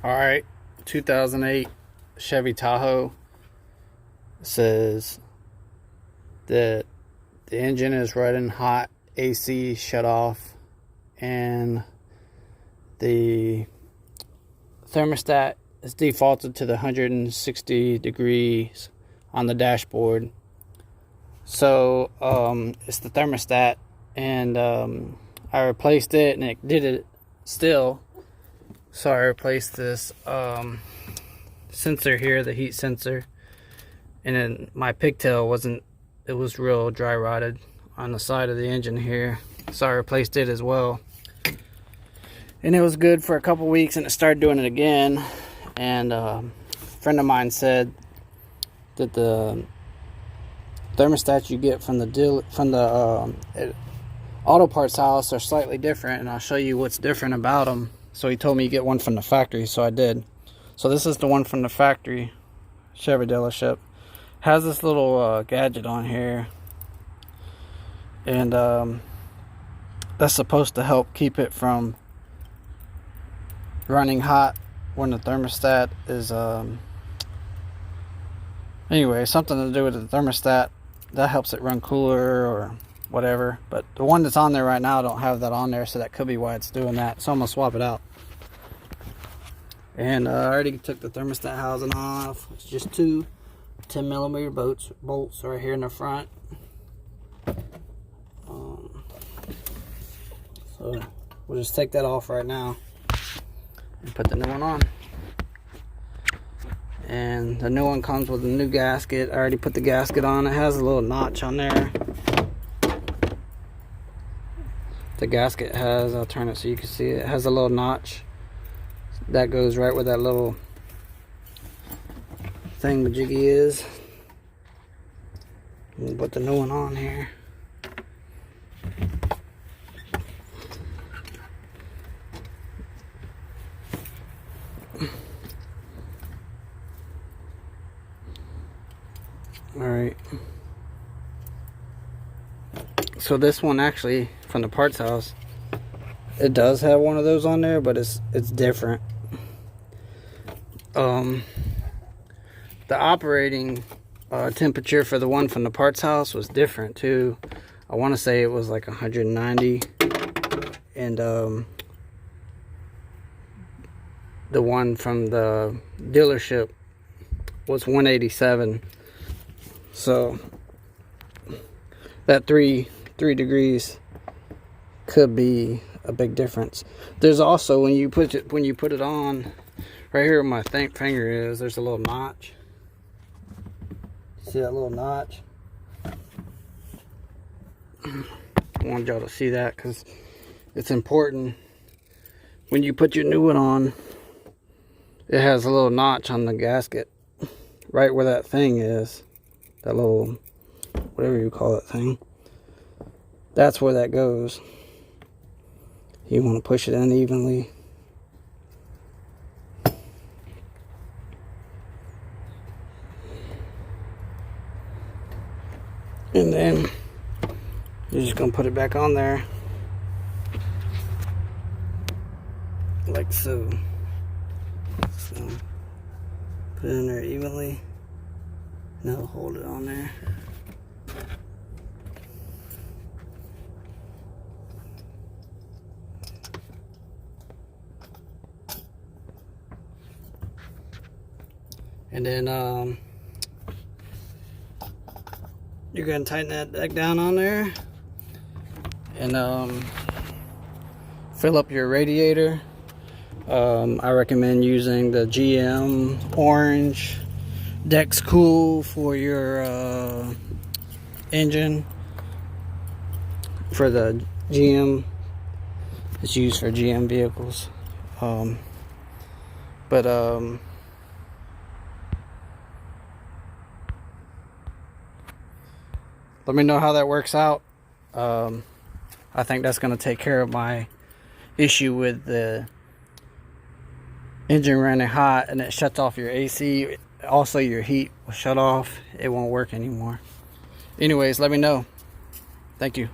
Alright, 2008 Chevy Tahoe says that the engine is running hot, AC shut off, and the thermostat is defaulted to the 160 degrees on the dashboard. So it's the thermostat, and I replaced it and it did it still. So I replaced this sensor here, the heat sensor, and then my pigtail it was real dry rotted on the side of the engine here, so I replaced it as well. And it was good for a couple weeks, and it started doing it again. And a friend of mine said that the thermostats you get from the auto parts house are slightly different, and I'll show you what's different about them. So he told me you get one from the factory, so I did. So this is the one from the factory Chevy dealership. Has this little gadget on here, and that's supposed to help keep it from running hot when the thermostat is anyway, something to do with the thermostat that helps it run cooler or whatever. But the one that's on there right now, I don't have that on there, so that could be why it's doing that. So I'm gonna swap it out. And I already took the thermostat housing off. It's just two 10mm bolts right here in the front. So we'll just take that off right now and put the new one on. And the new one comes with a new gasket. I already put the gasket on. It has a little notch on there. The gasket has, I'll turn it so you can see it, it has a little notch that goes right where that little thing majiggy is. We'll put the new one on here. Alright. So this one actually from the parts house, it does have one of those on there, but it's different. The operating temperature for the one from the parts house was different too. I want to say it was like 190, and the one from the dealership was 187. So that three degrees could be a big difference. There's also, when you put it on, right here where my finger is, there's a little notch. See that little notch? I wanted y'all to see that because it's important. When you put your new one on, it has a little notch on the gasket right where that thing is, that little, whatever you call that thing. That's where that goes. You want to push it in evenly. And then you're just going to put it back on there. Like so. So put it in there evenly. Now hold it on there. And then you're going to tighten that back down on there, and fill up your radiator. I recommend using the GM Orange Dex Cool for your engine. For the GM, it's used for GM vehicles. Let me know how that works out. I think that's going to take care of my issue with the engine running hot and it shuts off your AC. Also, your heat will shut off. It won't work anymore. Anyways, let me know. Thank you.